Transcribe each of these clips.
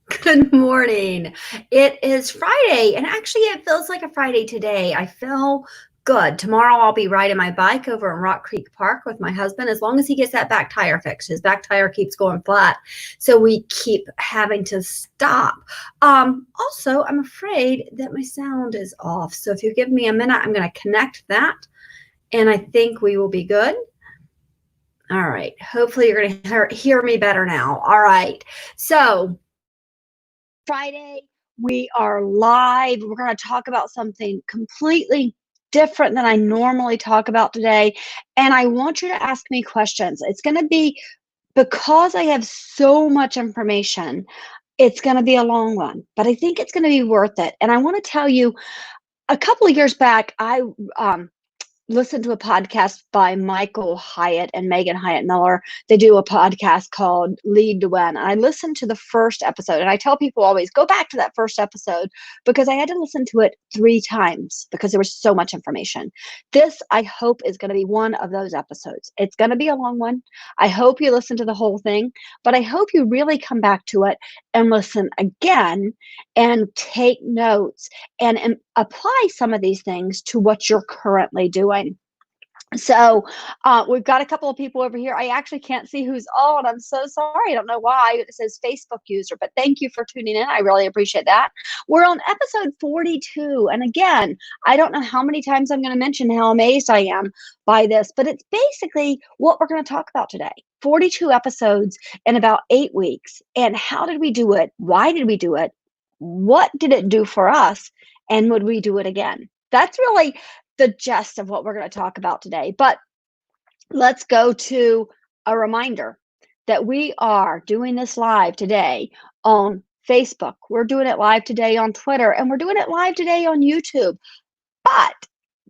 Good morning. It is Friday, and actually, it feels like a Friday today. I feel good. Tomorrow, I'll be riding my bike over in Rock Creek Park with my husband as long as he gets that back tire fixed. His back tire keeps going flat, so we keep having to stop. Also, I'm afraid that my sound is off. So if you give me a minute, I'm going to connect that, and I think we will be good. All right. Hopefully, you're going to hear me better now. All right. So, Friday, we are live. We're going to talk about something completely different than I normally talk about today. And I want you to ask me questions. It's going to be because I have so much information, it's going to be a long one, but I think it's going to be worth it. And I want to tell you a couple of years back, I listened to a podcast by Michael Hyatt and Megan Hyatt Miller. They do a podcast called Lead to Win. I listened to the first episode, and I tell people always go back to that first episode because I had to listen to it 3 times because there was so much information. This, I hope, is going to be one of those episodes. It's going to be a long one. I hope you listen to the whole thing, but I hope you really come back to it and listen again and take notes and apply some of these things to what you're currently doing. So we've got a couple of people over here. I actually can't see who's on. I'm so sorry. I don't know why it says Facebook user, but thank you for tuning in. I really appreciate that. We're on episode 42. And again, I don't know how many times I'm going to mention how amazed I am by this, but it's basically what we're going to talk about today. 42 episodes in about 8 weeks. And how did we do it? Why did we do it? What did it do for us? And would we do it again? That's really the gist of what we're going to talk about today. But let's go to a reminder that we are doing this live today on Facebook. We're doing it live today on Twitter, and we're doing it live today on YouTube. But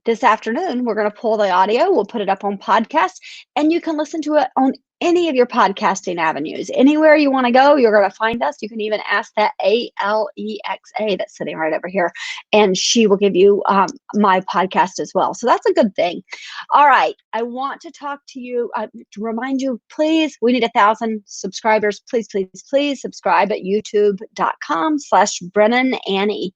this afternoon, we're going to pull the audio. We'll put it up on podcast, and you can listen to it on any of your podcasting avenues. Anywhere you want to go, you're going to find us. You can even ask that Alexa that's sitting right over here, and she will give you my podcast as well. So that's a good thing. All right. I want to talk to you, to remind you, please, we need 1,000 subscribers. Please, please, please subscribe at youtube.com/Brennan Annie.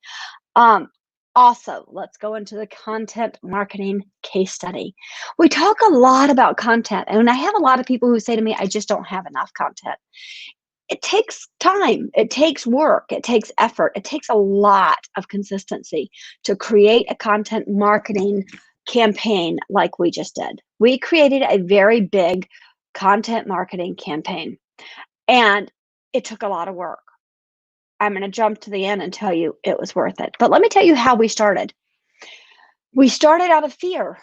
Also, let's go into the content marketing case study. We talk a lot about content, and I have a lot of people who say to me, I just don't have enough content. It takes time, it takes work, it takes effort, it takes a lot of consistency to create a content marketing campaign like we just did. We created a very big content marketing campaign, and it took a lot of work. I'm going to jump to the end and tell you it was worth it. But let me tell you how we started. We started out of fear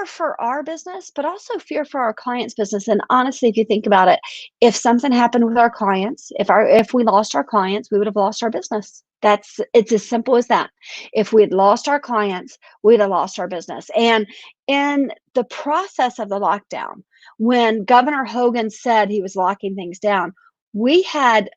for our business, but also fear for our clients' business. And honestly, if you think about it, if something happened with our clients, if we lost our clients, we would have lost our business. It's as simple as that. If we had lost our clients, we'd have lost our business. And in the process of the lockdown, when Governor Hogan said he was locking things down, we had,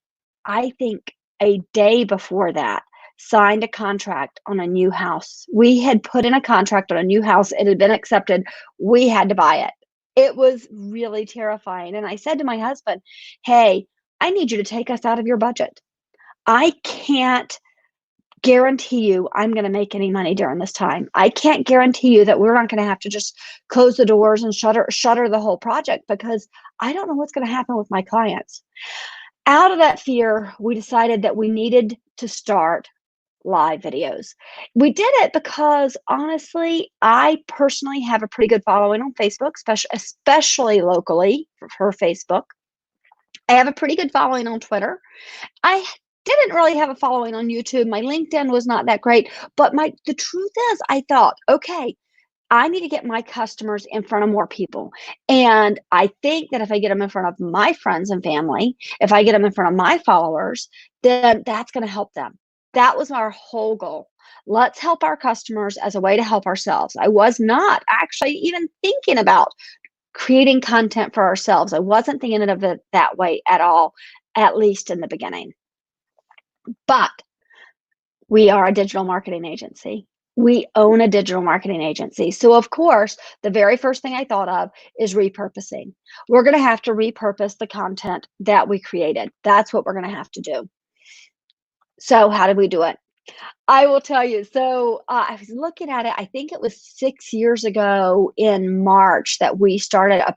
I think, a day before that, signed a contract on a new house. We had put in a contract on a new house. It had been accepted. We had to buy it. It was really terrifying. And I said to my husband, hey, I need you to take us out of your budget. I can't guarantee you I'm going to make any money during this time. I can't guarantee you that we're not going to have to just close the doors and shutter the whole project because I don't know what's going to happen with my clients. Out of that fear, we decided that we needed to start live videos. We did it because honestly, I personally have a pretty good following on Facebook, especially locally for Facebook. I have a pretty good following on Twitter. I didn't really have a following on YouTube. My LinkedIn was not that great, but the truth is I thought, okay, I need to get my customers in front of more people. And I think that if I get them in front of my friends and family, if I get them in front of my followers, then that's going to help them. That was our whole goal. Let's help our customers as a way to help ourselves. I was not actually even thinking about creating content for ourselves. I wasn't thinking of it that way at all, at least in the beginning. But we are a digital marketing agency. We own a digital marketing agency. So of course, the very first thing I thought of is repurposing. We're going to have to repurpose the content that we created. That's what we're going to have to do. So how did we do it? I will tell you. So I was looking at it. I think it was 6 years ago in March that we started a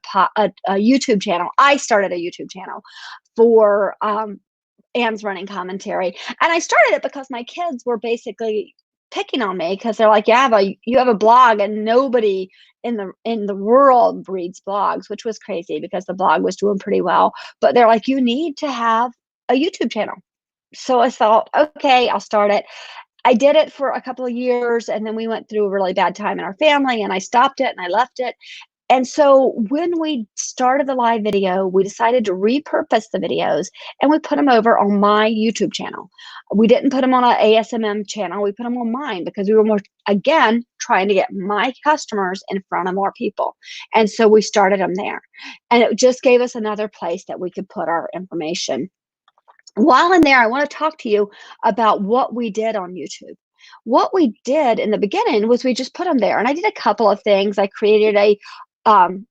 YouTube channel. I started a YouTube channel for Anne's running commentary, and I started it because my kids were basically picking on me because they're like, you have a blog, and nobody in the world reads blogs, which was crazy because the blog was doing pretty well. But they're like, you need to have a YouTube channel. So I thought, okay, I'll start it. I did it for a couple of years, and then we went through a really bad time in our family, and I stopped it and I left it. And so when we started the live video, we decided to repurpose the videos and we put them over on my YouTube channel. We didn't put them on an ASMM channel. We put them on mine because we were more, again, trying to get my customers in front of more people. And so we started them there. And it just gave us another place that we could put our information. While in there, I want to talk to you about what we did on YouTube. What we did in the beginning was we just put them there, and I did a couple of things. I created um,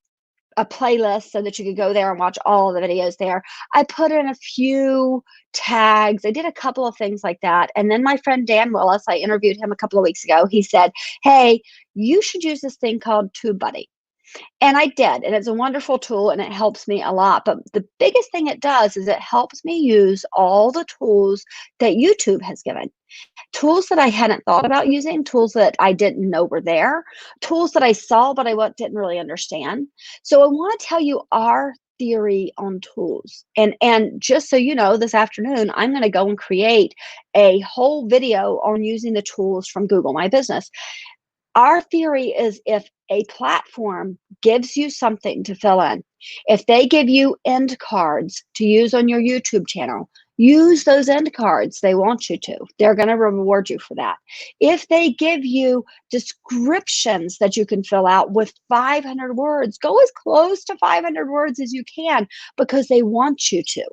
a playlist so that you could go there and watch all of the videos there. I put in a few tags. I did a couple of things like that. And then my friend Dan Willis, I interviewed him a couple of weeks ago. He said, "Hey, you should use this thing called TubeBuddy." And I did, and it's a wonderful tool and it helps me a lot. But the biggest thing it does is it helps me use all the tools that YouTube has given. Tools that I hadn't thought about using, tools that I didn't know were there, tools that I saw but I didn't really understand. So I want to tell you our theory on tools. And just so you know, this afternoon I'm going to go and create a whole video on using the tools from Google My Business. Our theory is if a platform gives you something to fill in, if they give you end cards to use on your YouTube channel, use those end cards. They want you to. They're going to reward you for that. If they give you descriptions that you can fill out with 500 words, go as close to 500 words as you can because they want you to.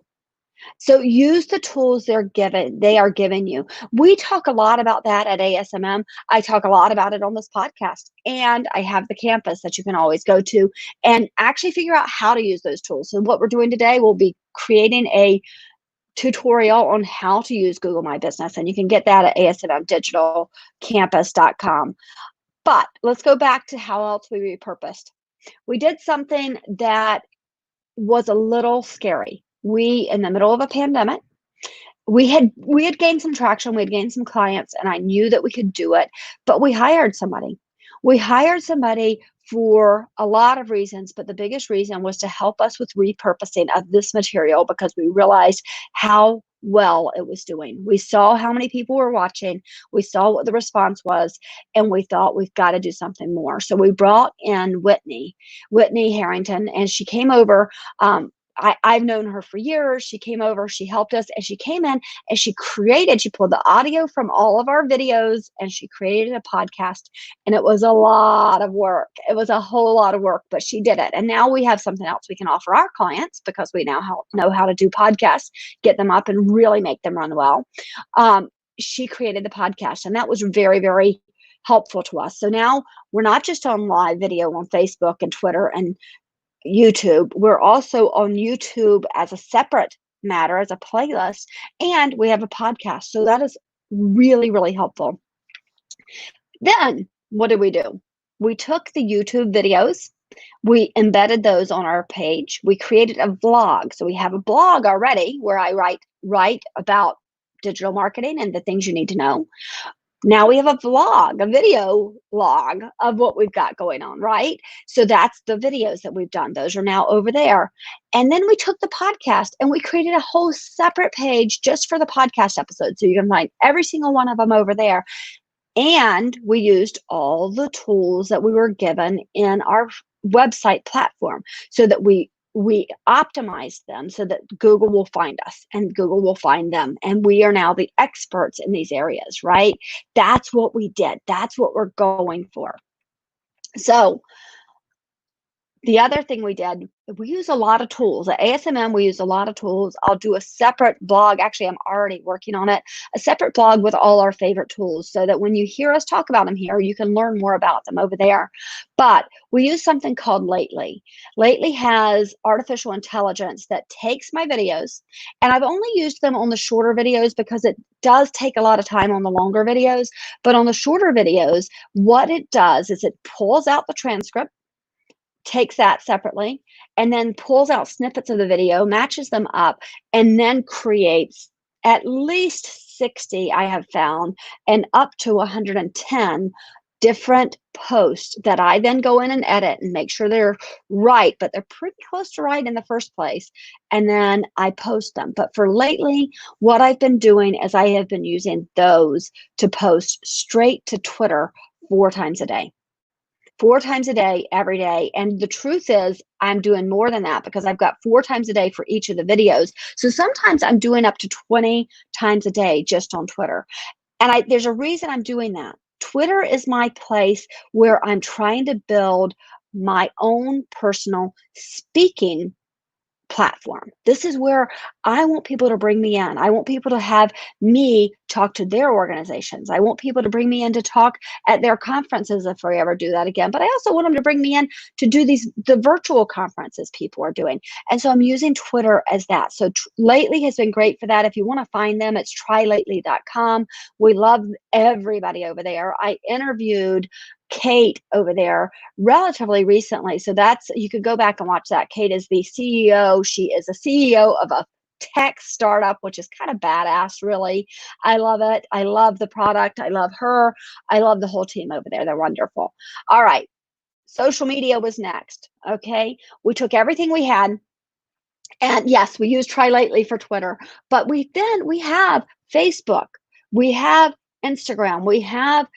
So use the tools they are giving you. We talk a lot about that at ASMM. I talk a lot about it on this podcast. And I have the campus that you can always go to and actually figure out how to use those tools. So what we're doing today, we'll be creating a tutorial on how to use Google My Business. And you can get that at asmmdigitalcampus.com. But let's go back to how else we repurposed. We did something that was a little scary. We, in the middle of a pandemic, we had gained some traction, we had gained some clients, and I knew that we could do it, but we hired somebody. We hired somebody for a lot of reasons, but the biggest reason was to help us with repurposing of this material because we realized how well it was doing. We saw how many people were watching, we saw what the response was, and we thought we've got to do something more. So we brought in Whitney Harrington, and she came over. I've known her for years. She came over, she helped us, and she came in and she pulled the audio from all of our videos and she created a podcast. And it was a lot of work. It was a whole lot of work, but she did it. And now we have something else we can offer our clients because we now know how to do podcasts, get them up and really make them run well. She created the podcast, and that was very, very helpful to us. So now we're not just on live video on Facebook and Twitter and YouTube. We're also on YouTube as a separate matter, as a playlist, and we have a podcast. So that is really, really helpful. Then what did we do? We took the YouTube videos, we embedded those on our page. We created a vlog. So we have a blog already where I write about digital marketing and the things you need to know. Now we have a vlog, a video log of what we've got going on, right? So that's the videos that we've done. Those are now over there. And then we took the podcast and we created a whole separate page just for the podcast episodes. So you can find every single one of them over there. And we used all the tools that we were given in our website platform so that we optimized them so that Google will find us and Google will find them. And we are now the experts in these areas, right? That's what we did. That's what we're going for. So The other thing we did, we use a lot of tools. At ASMM, we use a lot of tools. I'll do a separate blog. Actually, I'm already working on it. A separate blog with all our favorite tools so that when you hear us talk about them here, you can learn more about them over there. But we use something called Lately. Lately has artificial intelligence that takes my videos, and I've only used them on the shorter videos because it does take a lot of time on the longer videos. But on the shorter videos, what it does is it pulls out the transcript, takes that separately, and then pulls out snippets of the video, matches them up, and then creates at least 60, I have found, and up to 110 different posts that I then go in and edit and make sure they're right, but they're pretty close to right in the first place. And then I post them. But for lately, what I've been doing is I have been using those to post straight to Twitter 4 times a day. 4 times a day, every day. And the truth is, I'm doing more than that because I've got 4 times a day for each of the videos. So sometimes I'm doing up to 20 times a day just on Twitter. And there's a reason I'm doing that. Twitter is my place where I'm trying to build my own personal speaking platform. This is where I want people to bring me in. I want people to have me talk to their organizations. I want people to bring me in to talk at their conferences if we ever do that again. But I also want them to bring me in to do the virtual conferences people are doing. And so I'm using Twitter as that. So Lately has been great for that. If you want to find them, it's trylately.com. We love everybody over there. I interviewed Kate over there relatively recently. So you could go back and watch that. Kate is the CEO. She is a CEO of a tech startup, which is kind of badass, really. I love it. I love the product. I love her. I love the whole team over there. They're wonderful. All right. Social media was next. Okay. We took everything we had. And yes, we use Try Lately for Twitter, but we have Facebook, we have Instagram, we have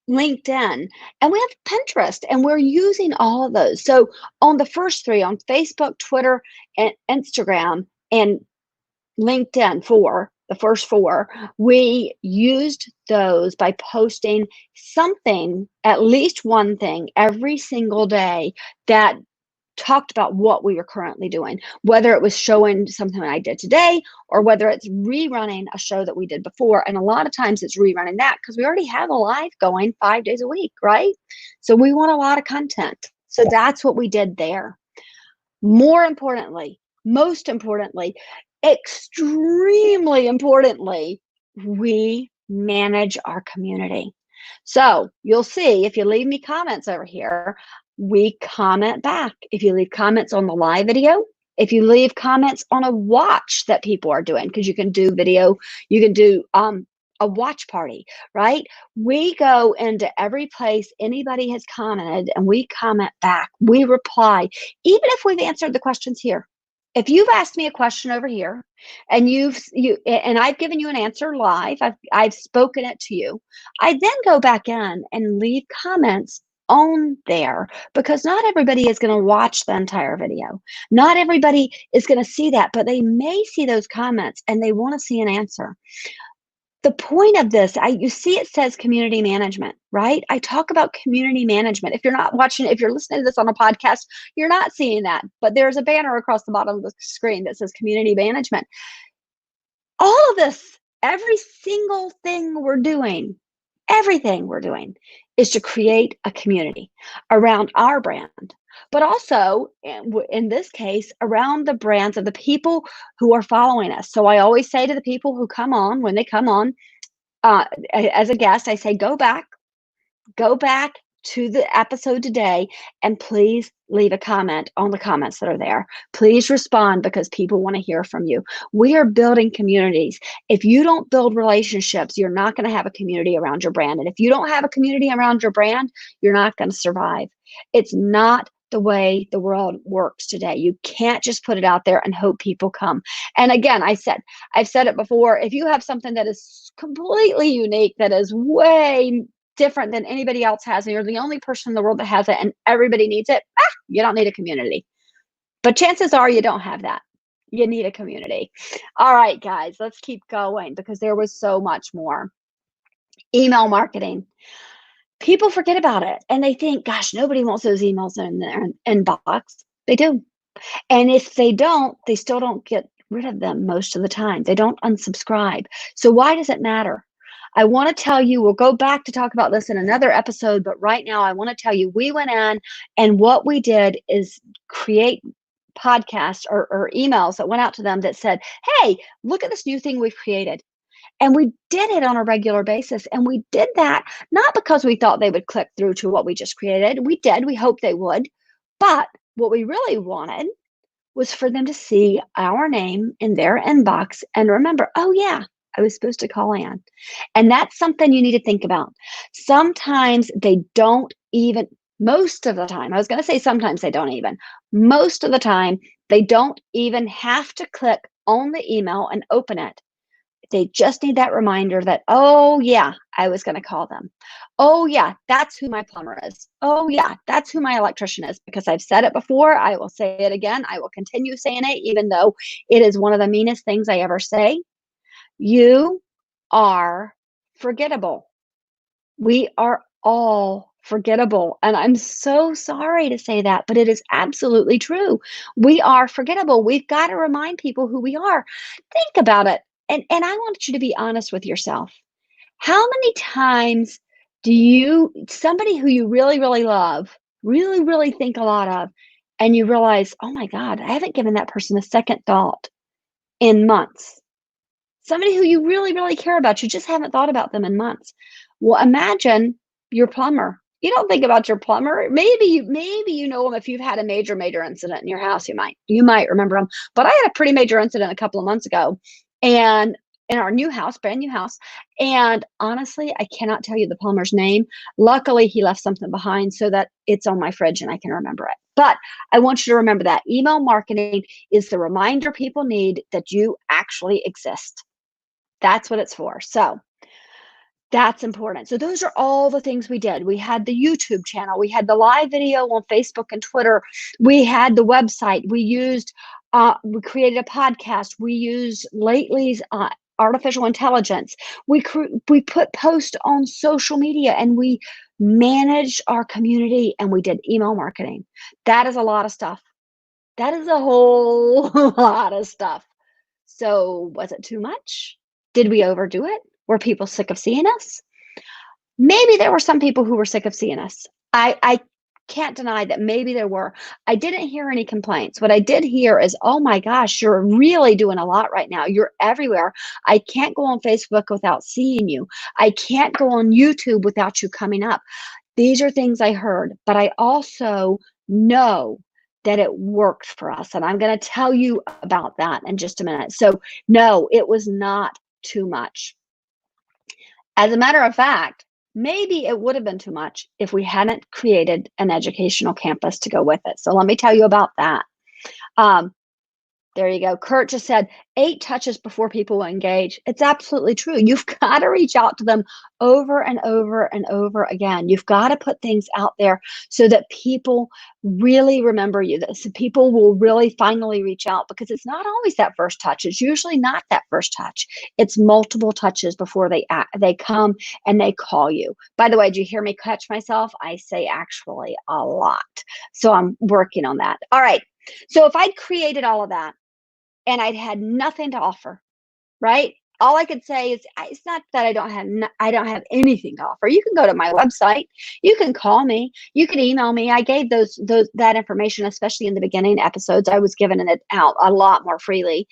LinkedIn, and we have Pinterest, and we're using all of those. So on the first three, on Facebook, Twitter, and Instagram, and LinkedIn, the first four, we used those by posting something, at least one thing every single day that talked about what we were currently doing, whether it was showing something I did today or whether it's rerunning a show that we did before. And a lot of times it's rerunning that because we already have a live going 5 days a week, right? So we want a lot of content. So that's what we did there. Most importantly, extremely importantly, we manage our community. So you'll see if you leave me comments over here, we comment back. If you leave comments on the live video, if you leave comments on a watch that people are doing, because you can do video, you can do a watch party, right? We go into every place anybody has commented and we comment back. We reply, even if we've answered the questions here. If you've asked me a question over here and and I've given you an answer live, I've spoken it to you, I then go back in and leave comments on there because not everybody is going to watch the entire video. Not everybody is going to see that, but they may see those comments and they want to see an answer. The point of this, you see it says community management, right? I talk about community management. If you're not watching, if you're listening to this on a podcast, you're not seeing that, but there's a banner across the bottom of the screen that says community management. All of this, every single thing we're doing, everything we're doing is to create a community around our brand, but also in this case, around the brands of the people who are following us. So I always say to the people who come on, when they come on as a guest, I say, go back to the episode today and please leave a comment on the comments that are there. Please respond because people want to hear from you. We are building communities. If you don't build relationships, you're not going to have a community around your brand. And if you don't have a community around your brand, you're not going to survive. It's not the way the world works today. You can't just put it out there and hope people come. And again, I've said it before, if you have something that is completely unique, that is way different than anybody else has, and you're the only person in the world that has it and everybody needs it, you don't need a community. But chances are you don't have that. You need a community. All right, guys, let's keep going because there was so much more. Email marketing. people forget about it and they think, gosh, nobody wants those emails in their inbox. They do. And if they don't, they still don't get rid of them most of the time. They don't unsubscribe. So why does it matter? I want to tell you, we'll go back to talk about this in another episode, but right now I want to tell you, we went in and what we did is create podcasts or emails that went out to them that said, hey, look at this new thing we've created. And we did it on a regular basis. And we did that not because we thought they would click through to what we just created. We did. We hoped they would. But what we really wanted was for them to see our name in their inbox and remember, oh, yeah, I was supposed to call Ann. And that's something you need to think about. Sometimes they don't even, most of the time, I was going to say sometimes they don't even, most of the time, they don't even have to click on the email and open it. They just need that reminder that, oh, yeah, I was going to call them. Oh, yeah, that's who my plumber is. Oh, yeah, that's who my electrician is, because I've said it before. I will say it again. I will continue saying it, even though it is one of the meanest things I ever say. You are forgettable. We are all forgettable. And I'm so sorry to say that, but it is absolutely true. We are forgettable. We've got to remind people who we are. Think about it. And I want you to be honest with yourself. How many times do you, somebody who you really, really love, really, really think a lot of, and you realize, oh my God, I haven't given that person a second thought in months? Somebody who you really, really care about, you just haven't thought about them in months. Well, imagine your plumber. You don't think about your plumber. Maybe you know him if you've had a major incident in your house. You might remember him. But I had a pretty major incident a couple of months ago, and in our new house, brand new house. And honestly, I cannot tell you the plumber's name. Luckily, he left something behind so that it's on my fridge and I can remember it. But I want you to remember that email marketing is the reminder people need that you actually exist. That's what it's for. So that's important. So those are all the things we did. We had the YouTube channel. We had the live video on Facebook and Twitter. We had the website. We created a podcast. We used Lately's artificial intelligence. We put posts on social media and we managed our community and we did email marketing. That is a lot of stuff. That is a whole lot of stuff. So was it too much? Did we overdo it? Were people sick of seeing us? Maybe there were some people who were sick of seeing us. I can't deny that maybe there were. I didn't hear any complaints. What I did hear is, oh my gosh, you're really doing a lot right now. You're everywhere. I can't go on Facebook without seeing you. I can't go on YouTube without you coming up. These are things I heard, but I also know that it worked for us. And I'm going to tell you about that in just a minute. So no, it was not too much. As a matter of fact, maybe it would have been too much if we hadn't created an educational campus to go with it. So let me tell you about that. There you go. Kurt just said 8 touches before people will engage. It's absolutely true. You've got to reach out to them over and over and over again. You've got to put things out there so that people really remember you. So people will really finally reach out, because it's not always that first touch. It's usually not that first touch. It's multiple touches before they come and they call you. By the way, do you hear me catch myself? I say actually a lot. So I'm working on that. All right. So if I'd created all of that, and I'd had nothing to offer, right? All I could say is, it's not that I don't have anything to offer. You can go to my website. You can call me. You can email me. I gave that information, especially in the beginning episodes. I was giving it out a lot more freely.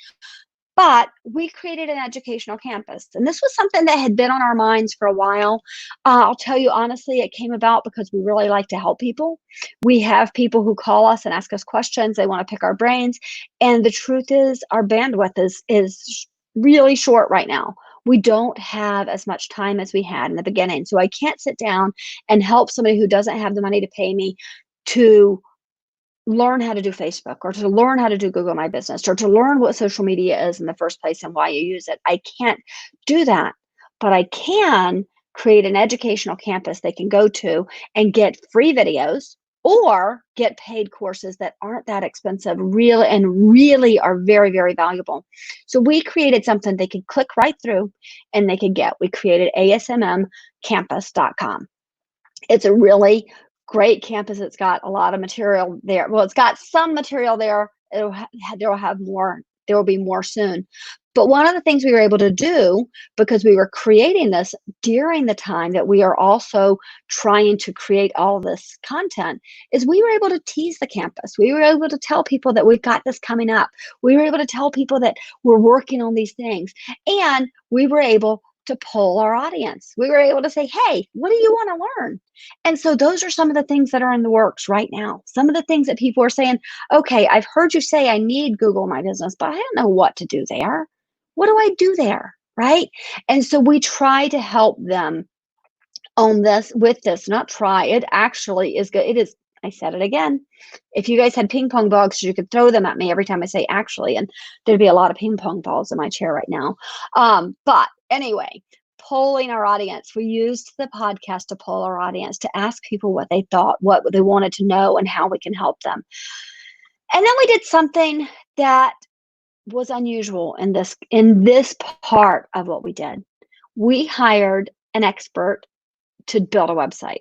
But we created an educational campus. And this was something that had been on our minds for a while. I'll tell you honestly, it came about because we really like to help people. We have people who call us and ask us questions. They want to pick our brains. And the truth is, our bandwidth is really short right now. We don't have as much time as we had in the beginning. So I can't sit down and help somebody who doesn't have the money to pay me to learn how to do Facebook, or to learn how to do Google My Business, or to learn what social media is in the first place and why you use it. I can't do that, but I can create an educational campus they can go to and get free videos or get paid courses that aren't that expensive, really are very, very valuable. So we created something they could click right through and they could get. We created ASMMcampus.com. It's a really great campus. It's got a lot of material there. Well, it's got some material there. There will be more soon. But one of the things we were able to do, because we were creating this during the time that we are also trying to create all this content, is we were able to tease the campus. We were able to tell people that we've got this coming up. We were able to tell people that we're working on these things. And we were able to poll our audience. We were able to say, hey, what do you want to learn? And so those are some of the things that are in the works right now. Some of the things that people are saying, okay, I've heard you say I need Google My Business, but I don't know what to do there. What do I do there? Right? And so we try to help them on this with this, not try. It actually is good. It is, I said it again. If you guys had ping pong balls, you could throw them at me every time I say actually, and there'd be a lot of ping pong balls in my chair right now. But anyway, polling our audience. We used the podcast to poll our audience, to ask people what they thought, what they wanted to know, and how we can help them. And then we did something that was unusual in this part of what we did. We hired an expert to build a website.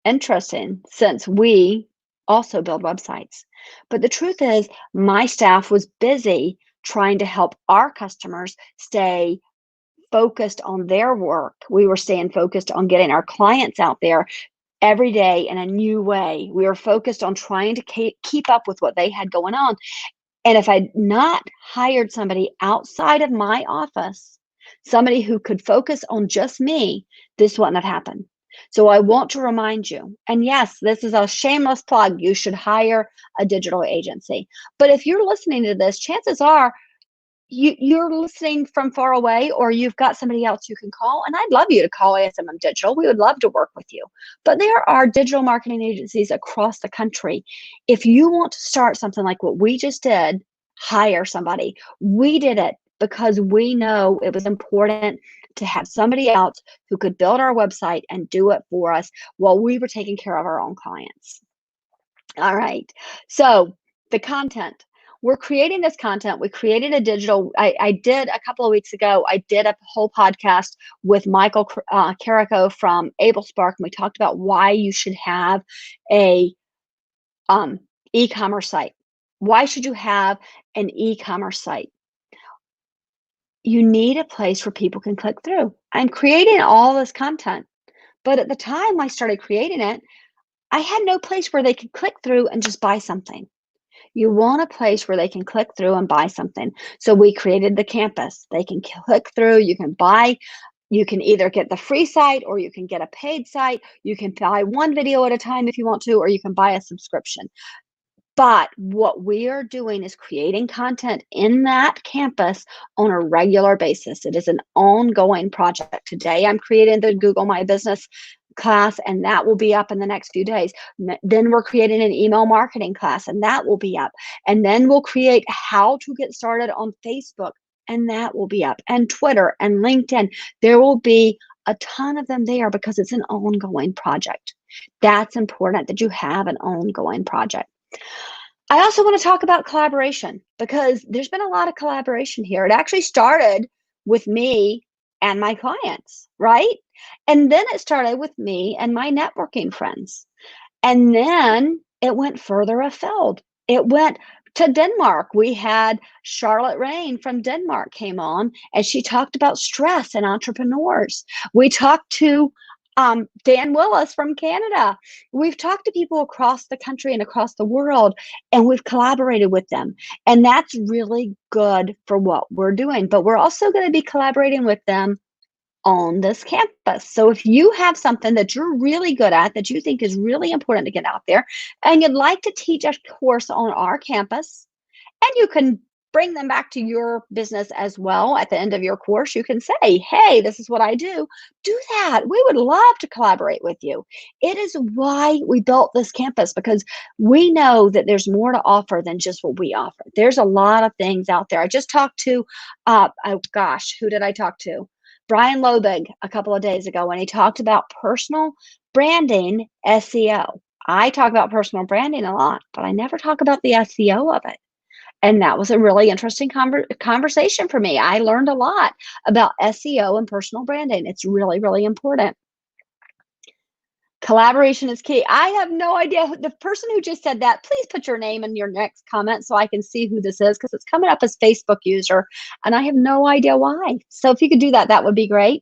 Interesting, since we also build websites. But the truth is, my staff was busy trying to help our customers stay focused on their work. We were staying focused on getting our clients out there every day in a new way. We were focused on trying to keep up with what they had going on. And if I'd not hired somebody outside of my office, somebody who could focus on just me, this wouldn't have happened. So I want to remind you, and yes, this is a shameless plug, you should hire a digital agency. But if you're listening to this, chances are you're listening from far away, or you've got somebody else you can call. And I'd love you to call ASMM Digital. We would love to work with you. But there are digital marketing agencies across the country. If you want to start something like what we just did, hire somebody. We did it because we know it was important to have somebody else who could build our website and do it for us while we were taking care of our own clients. All right. So the content. We're creating this content. We created a digital, I did a couple of weeks ago, I did a whole podcast with Michael Carrico from AbleSpark, and we talked about why you should have a e-commerce site. Why should you have an e-commerce site? You need a place where people can click through. I'm creating all this content, but at the time I started creating it, I had no place where they could click through and just buy something. You want a place where they can click through and buy something. So we created the campus. They can click through, you can buy, you can either get the free site or you can get a paid site. You can buy one video at a time if you want to, or you can buy a subscription. But what we are doing is creating content in that campus on a regular basis. It is an ongoing project. Today, I'm creating the Google My Business class, and that will be up in the next few days. Then we're creating an email marketing class, and that will be up. And then we'll create how to get started on Facebook, and that will be up. And Twitter and LinkedIn. There will be a ton of them there because it's an ongoing project. That's important, that you have an ongoing project. I also want to talk about collaboration, because there's been a lot of collaboration here. It actually started with me and my clients, right? And then it started with me and my networking friends. And then it went further afield. It went to Denmark. We had Charlotte Rain from Denmark came on, and she talked about stress and entrepreneurs. We talked to Dan Willis from Canada. We've talked to people across the country and across the world, and we've collaborated with them. And that's really good for what we're doing. But we're also going to be collaborating with them on this campus. So if you have something that you're really good at, that you think is really important to get out there, and you'd like to teach a course on our campus, and you can bring them back to your business as well at the end of your course, you can say, hey, this is what I do. Do that. We would love to collaborate with you. It is why we built this campus, because we know that there's more to offer than just what we offer. There's a lot of things out there. I just talked to, who did I talk to? Brian Lobig a couple of days ago, when he talked about personal branding SEO. I talk about personal branding a lot, but I never talk about the SEO of it. And that was a really interesting conversation for me. I learned a lot about SEO and personal branding. It's really, really important. Collaboration is key. I have no idea. The person who just said that, please put your name in your next comment so I can see who this is, because it's coming up as Facebook user and I have no idea why. So if you could do that, that would be great.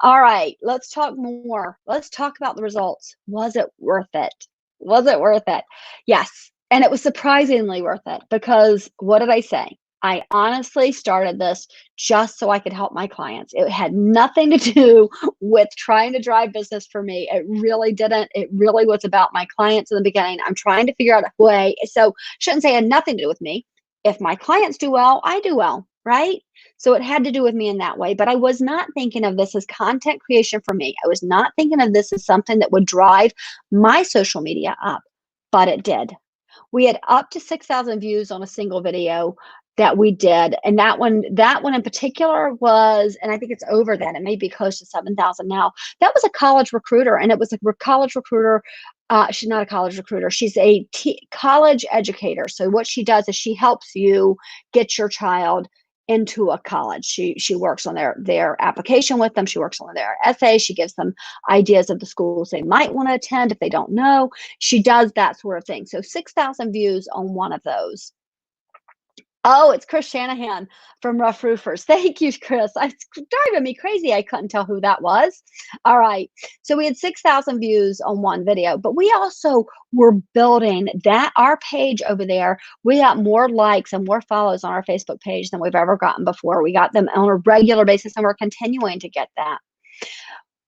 All right, let's talk more. Let's talk about the results. Was it worth it? Was it worth it? Yes. And it was surprisingly worth it, because what did I say? I honestly started this just so I could help my clients. It had nothing to do with trying to drive business for me. It really didn't. It really was about my clients in the beginning. I'm trying to figure out a way. So shouldn't say it had nothing to do with me. If my clients do well, I do well, right? So it had to do with me in that way. But I was not thinking of this as content creation for me. I was not thinking of this as something that would drive my social media up, but it did. We had up to 6,000 views on a single video that we did. And that one in particular was, and I think it's over then, it may be close to 7,000 now. That was a college recruiter, and it was a college recruiter. She's not a college recruiter. She's a college educator. So what she does is she helps you get your child into a college. She works on their application with them. She works on their essay. She gives them ideas of the schools they might want to attend if they don't know. She does that sort of thing. So 6,000 views on one of those. Oh, it's Chris Shanahan from Rough Roofers. Thank you, Chris. It's driving me crazy. I couldn't tell who that was. All right. So we had 6,000 views on one video, but we also were building that, our page over there. We got more likes and more follows on our Facebook page than we've ever gotten before. We got them on a regular basis, and we're continuing to get that.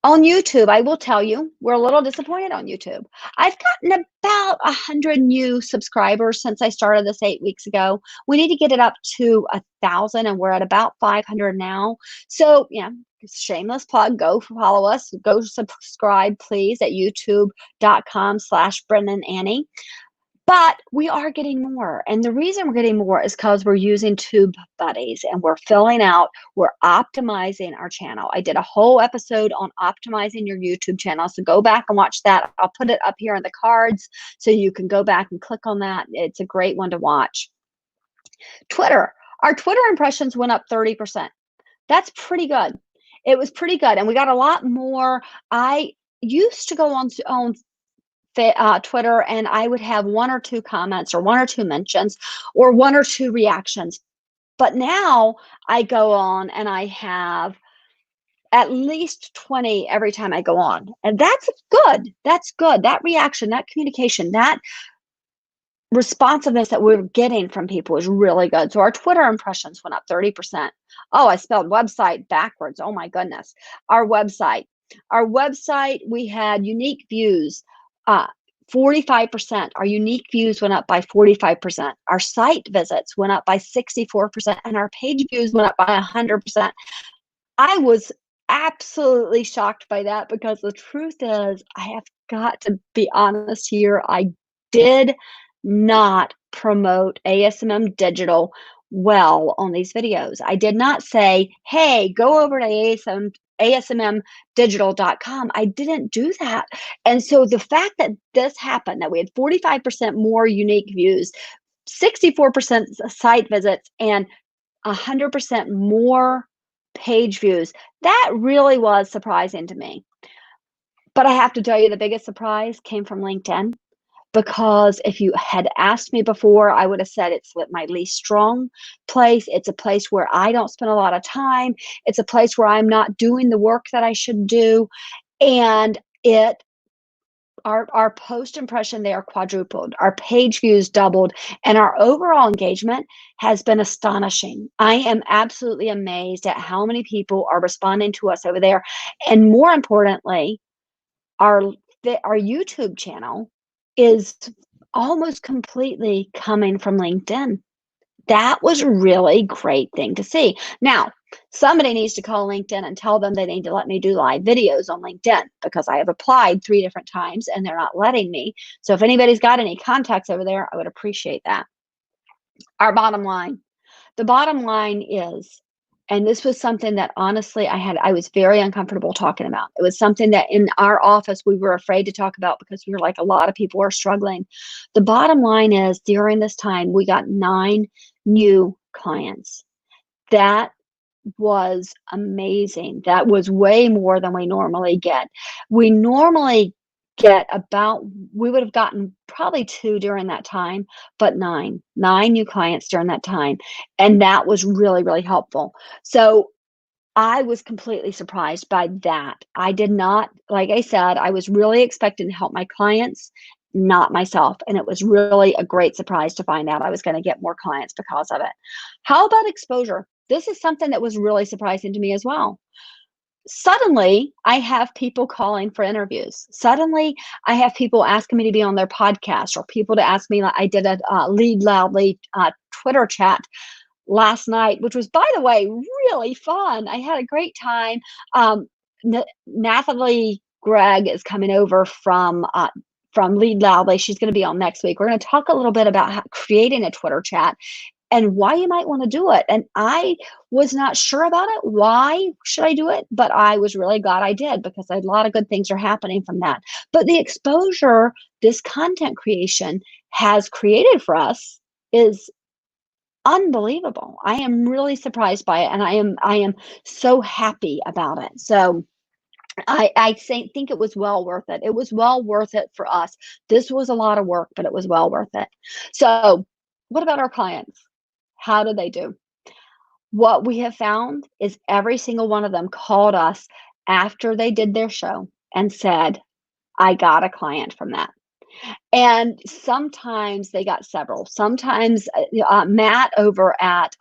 On YouTube, I will tell you, we're a little disappointed on YouTube. I've gotten about 100 new subscribers since I started this 8 weeks ago. We need to get it up to 1,000, and we're at about 500 now. So, yeah, shameless plug, go follow us. Go subscribe, please, at youtube.com/BrendanAnnie. But we are getting more. And the reason we're getting more is because we're using Tube Buddies, and we're filling out, we're optimizing our channel. I did a whole episode on optimizing your YouTube channel. So go back and watch that. I'll put it up here in the cards so you can go back and click on that. It's a great one to watch. Twitter. Our Twitter impressions went up 30%. That's pretty good. It was pretty good. And we got a lot more. I used to go on Twitter, and I would have 1 or 2 comments or 1 or 2 mentions or 1 or 2 reactions. But now I go on and I have at least 20 every time I go on. And that's good. That's good. That reaction, that communication, that responsiveness that we're getting from people is really good. So our Twitter impressions went up 30%. Oh, I spelled website backwards. Oh my goodness. Our website, we had unique views. 45%. Our unique views went up by 45%. Our site visits went up by 64%, and our page views went up by 100%. I was absolutely shocked by that, because the truth is, I have got to be honest here, I did not promote ASMM Digital well on these videos. I did not say, hey, go over to ASMMdigital.com. I didn't do that. And so the fact that this happened, that we had 45% more unique views, 64% site visits, and 100% more page views, that really was surprising to me. But I have to tell you, the biggest surprise came from LinkedIn. Because if you had asked me before, I would have said it's my least strong place. It's a place where I don't spend a lot of time. It's a place where I'm not doing the work that I should do. And our post impression there quadrupled, our page views doubled, and our overall engagement has been astonishing. I am absolutely amazed at how many people are responding to us over there. And more importantly, our YouTube channel is almost completely coming from LinkedIn. That was a really great thing to see. Now, somebody needs to call LinkedIn and tell them they need to let me do live videos on LinkedIn, because I have applied 3 different times and they're not letting me. So if anybody's got any contacts over there, I would appreciate that. Our bottom line. The bottom line is, and this was something that honestly I was very uncomfortable talking about. It was something that in our office we were afraid to talk about, because we were like, a lot of people are struggling. The bottom line is, during this time, we got 9 new clients. That was amazing. That was way more than we normally get. We normally get we would have gotten probably 2 during that time, but 9 new clients during that time, and that was really, really helpful. So, I was completely surprised by that. I did not, like I said, I was really expecting to help my clients, not myself, and it was really a great surprise to find out I was gonna get more clients because of it. How about exposure? This is something that was really surprising to me as well. Suddenly, I have people calling for interviews. Suddenly, I have people asking me to be on their podcast, or people to ask me, like I did a, Lead Loudly, Twitter chat last night, which was, by the way, really fun. I had a great time. Nathalie Gregg is coming over from Lead Loudly. She's going to be on next week. We're going to talk a little bit about creating a Twitter chat and why you might want to do it. And I was not sure about it. Why should I do it? But I was really glad I did, because a lot of good things are happening from that. But the exposure this content creation has created for us is unbelievable. I am really surprised by it, and I am so happy about it. So think it was well worth it. It was well worth it for us. This was a lot of work, but it was well worth it. So, what about our clients? How did they do? What we have found is every single one of them called us after they did their show and said, I got a client from that. And sometimes they got several. Sometimes Matt over at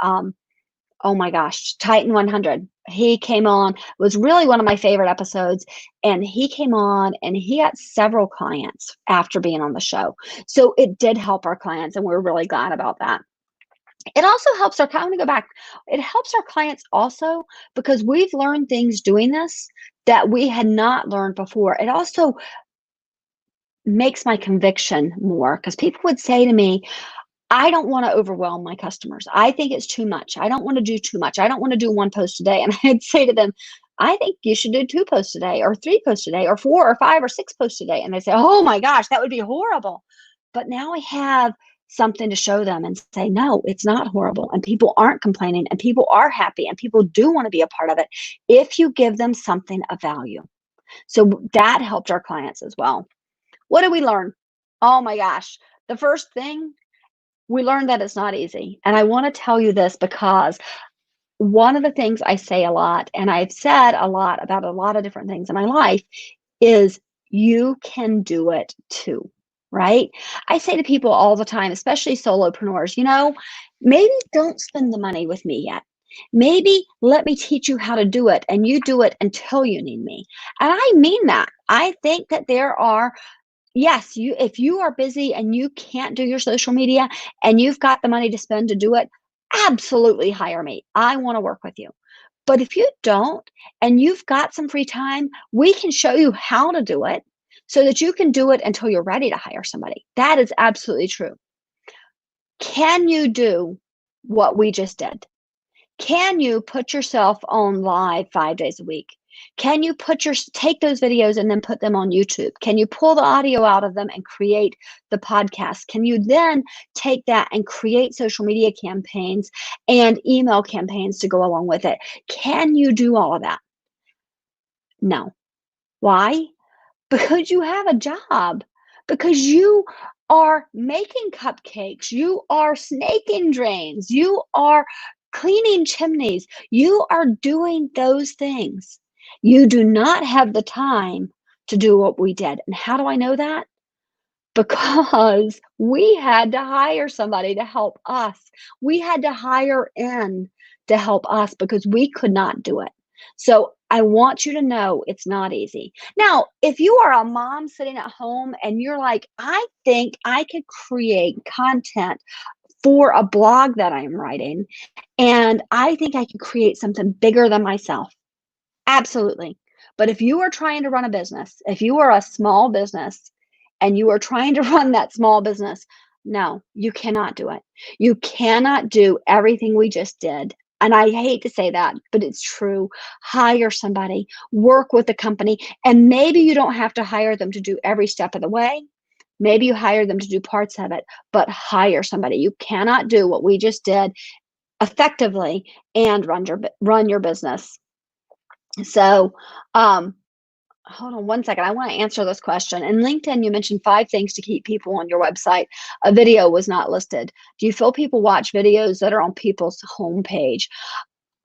oh my gosh, Titan 100. He came on, was really one of my favorite episodes. And he came on and he got several clients after being on the show. So it did help our clients, and we're really glad about that. It also helps I want to go back. It helps our clients also because we've learned things doing this that we had not learned before. It also makes my conviction more, because people would say to me, I don't want to overwhelm my customers. I think it's too much. I don't want to do too much. I don't want to do 1 post a day. And I'd say to them, I think you should do 2 posts a day, or 3 posts a day, or 4 or 5 or 6 posts a day. And they say, oh my gosh, that would be horrible. But now I have something to show them and say, no, it's not horrible. And people aren't complaining, and people are happy, and people do want to be a part of it if you give them something of value. So that helped our clients as well. What did we learn? Oh my gosh. The first thing, we learned that it's not easy. And I want to tell you this because one of the things I say a lot, and I've said a lot about a lot of different things in my life, is you can do it too, right? I say to people all the time, especially solopreneurs, maybe don't spend the money with me yet. Maybe let me teach you how to do it, and you do it until you need me. And I mean that. I think that there are, yes, if you are busy and you can't do your social media and you've got the money to spend to do it, absolutely hire me. I want to work with you. But if you don't and you've got some free time, we can show you how to do it so that you can do it until you're ready to hire somebody. That is absolutely true. Can you do what we just did? Can you put yourself on live 5 days a week? Can you take those videos and then put them on YouTube? Can you pull the audio out of them and create the podcast? Can you then take that and create social media campaigns and email campaigns to go along with it? Can you do all of that? No. Why? Because you have a job, because you are making cupcakes, you are snaking drains, you are cleaning chimneys, you are doing those things. You do not have the time to do what we did. And how do I know that? Because we had to hire somebody to help us. We had to hire in to help us because we could not do it. So I want you to know it's not easy. Now, if you are a mom sitting at home and you're like, I think I could create content for a blog that I'm writing, and I think I could create something bigger than myself. Absolutely. But if you are trying to run a business, if you are a small business and you are trying to run that small business, no, you cannot do it. You cannot do everything we just did. And I hate to say that, but it's true. Hire somebody, work with a company, and maybe you don't have to hire them to do every step of the way. Maybe you hire them to do parts of it, but hire somebody. You cannot do what we just did effectively and run your business. So, hold on one second. I want to answer this question. In LinkedIn, you mentioned 5 things to keep people on your website. A video was not listed. Do you feel people watch videos that are on people's homepage?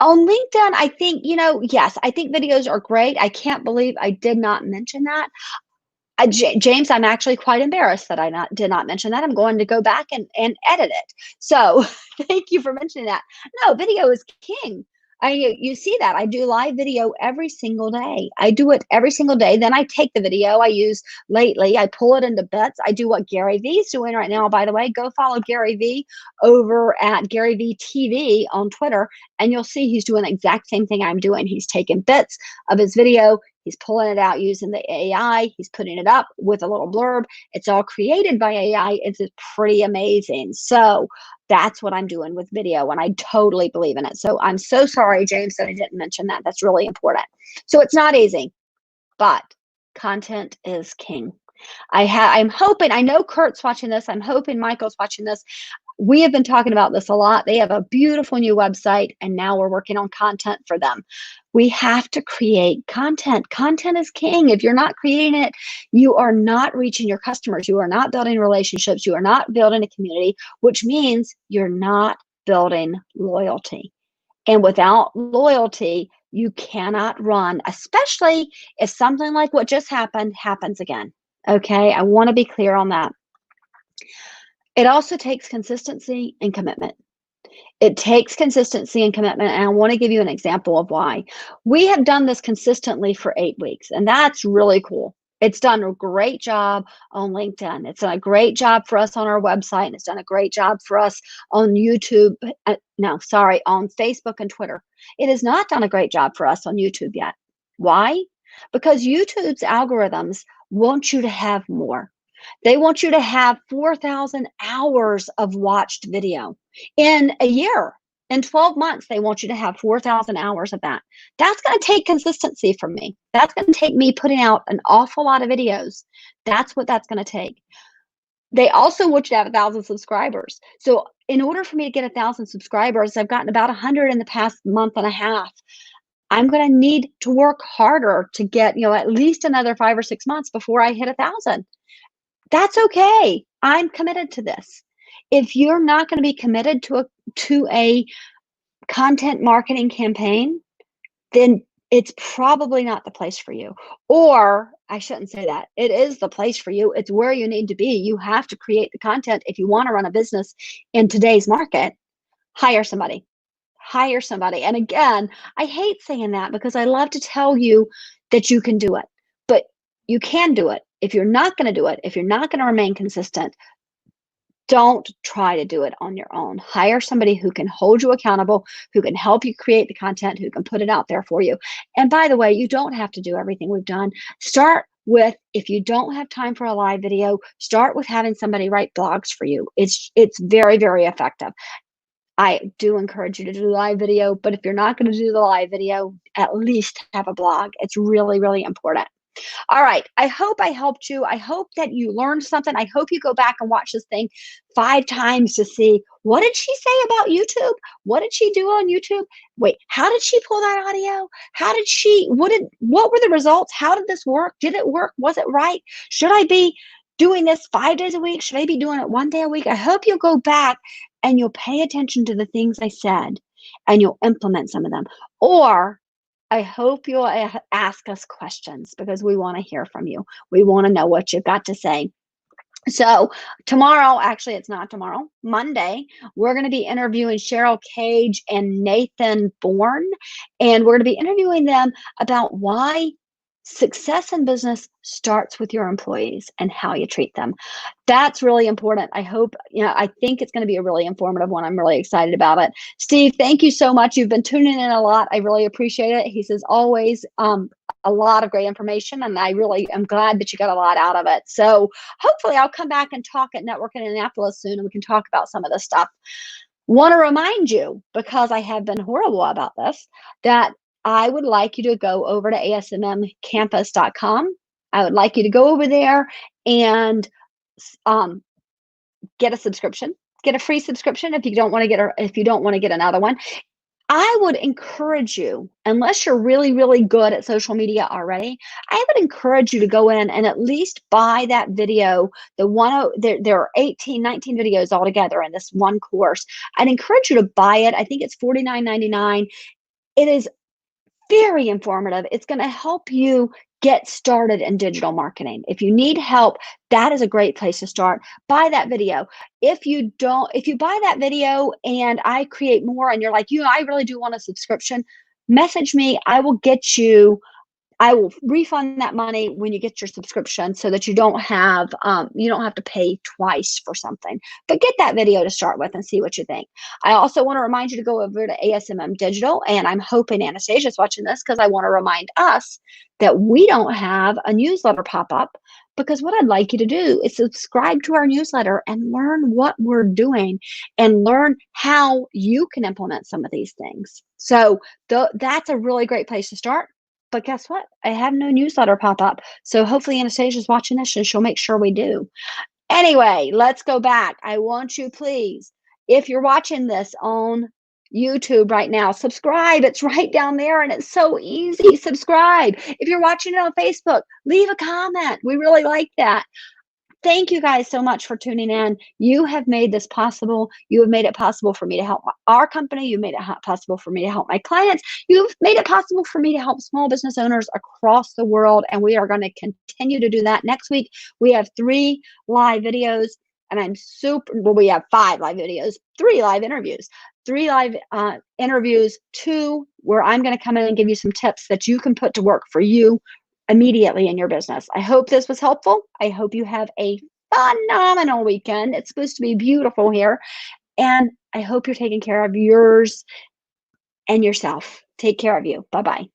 On LinkedIn, I think, yes, I think videos are great. I can't believe I did not mention that. James, I'm actually quite embarrassed that I did not mention that. I'm going to go back and edit it. So thank you for mentioning that. No, video is king. You see that I do live video every single day. I do it every single day. Then I take the video I use lately, I pull it into bits. I do what Gary V is doing right now. By the way, go follow Gary V over at Gary V TV on Twitter, and you'll see he's doing the exact same thing I'm doing. He's taking bits of his video, he's pulling it out using the AI. He's putting it up with a little blurb. It's all created by AI. It's pretty amazing. So that's what I'm doing with video, and I totally believe in it. So I'm so sorry, James, that I didn't mention that. That's really important. So it's not easy, but content is king. I'm hoping, I know Kurt's watching this. I'm hoping Michael's watching this. We have been talking about this a lot. They have a beautiful new website, and now we're working on content for them. We have to create content. Content is king. If you're not creating it, you are not reaching your customers. You are not building relationships. You are not building a community, which means you're not building loyalty. And without loyalty, you cannot run, especially if something like what just happened happens again. Okay, I want to be clear on that. It also takes consistency and commitment. It takes consistency and commitment, and I want to give you an example of why. We have done this consistently for 8 weeks, and that's really cool. It's done a great job on LinkedIn. It's done a great job for us on our website, and it's done a great job for us on YouTube. On Facebook and Twitter. It has not done a great job for us on YouTube yet. Why? Because YouTube's algorithms want you to have more. They want you to have 4,000 hours of watched video in a year. In 12 months, they want you to have 4,000 hours of that. That's going to take consistency from me. That's going to take me putting out an awful lot of videos. That's what that's going to take. They also want you to have 1,000 subscribers. So in order for me to get 1,000 subscribers, I've gotten about 100 in the past month and a half. I'm going to need to work harder to get, at least another 5 or 6 months before I hit 1,000. That's okay. I'm committed to this. If you're not going to be committed to a content marketing campaign, then it's probably not the place for you. Or I shouldn't say that. It is the place for you. It's where you need to be. You have to create the content if you want to run a business in today's market. Hire somebody. Hire somebody. And again, I hate saying that because I love to tell you that you can do it. But you can do it. If you're not going to do it, if you're not going to remain consistent, don't try to do it on your own. Hire somebody who can hold you accountable, who can help you create the content, who can put it out there for you. And by the way, you don't have to do everything we've done. Start with, if you don't have time for a live video, start with having somebody write blogs for you. It's very, very effective. I do encourage you to do live video, but if you're not going to do the live video, at least have a blog. It's really, really important. All right. I hope I helped you. I hope that you learned something. I hope you go back and watch this thing 5 times to see, what did she say about YouTube? What did she do on YouTube? Wait, how did she pull that audio? What were the results? How did this work? Did it work? Was it right? Should I be doing this 5 days a week? Should I be doing it 1 day a week? I hope you'll go back and you'll pay attention to the things I said and you'll implement some of them. Or I hope you'll ask us questions because we want to hear from you. We want to know what you've got to say. So tomorrow, actually, it's not tomorrow, Monday, we're going to be interviewing Cheryl Cage and Nathan Bourne, and we're going to be interviewing them about why success in business starts with your employees and how you treat them. That's really important. I hope, I think it's going to be a really informative one. I'm really excited about it. Steve, thank you so much. You've been tuning in a lot. I really appreciate it. He says always a lot of great information, and I really am glad that you got a lot out of it. So hopefully I'll come back and talk at Network in Annapolis soon, and we can talk about some of this stuff. Want to remind you, because I have been horrible about this, that I would like you to go over to ASMMcampus.com. I would like you to go over there and get a subscription. Get a free subscription if you don't want to get another one. I would encourage you, unless you're really, really good at social media already, I would encourage you to go in and at least buy that video. There are 18, 19 videos altogether in this one course. I'd encourage you to buy it. I think it's $49.99. It is very informative. It's going to help you get started in digital marketing. If you need help, that is a great place to start. Buy that video. If you buy that video and I create more and you're like, I really do want a subscription, message me. I will refund that money when you get your subscription so that you don't have to pay twice for something. But get that video to start with and see what you think. I also want to remind you to go over to ASMM Digital, and I'm hoping Anastasia's watching this because I want to remind us that we don't have a newsletter pop up, because what I'd like you to do is subscribe to our newsletter and learn what we're doing and learn how you can implement some of these things. So that's a really great place to start. But guess what? I have no newsletter pop up. So hopefully Anastasia's watching this and she'll make sure we do. Anyway, let's go back. I want you, please, if you're watching this on YouTube right now, subscribe. It's right down there and it's so easy. Subscribe. If you're watching it on Facebook, leave a comment. We really like that. Thank you guys so much for tuning in. You have made this possible. You have made it possible for me to help our company. You've made it possible for me to help my clients. You've made it possible for me to help small business owners across the world. And we are going to continue to do that. Next week, we have 3 live videos. And we have 5 live videos, 3 live interviews. 3 live interviews, 2 where I'm going to come in and give you some tips that you can put to work for you immediately in your business. I hope this was helpful. I hope you have a phenomenal weekend. It's supposed to be beautiful here. And I hope you're taking care of yours and yourself. Take care of you. Bye-bye.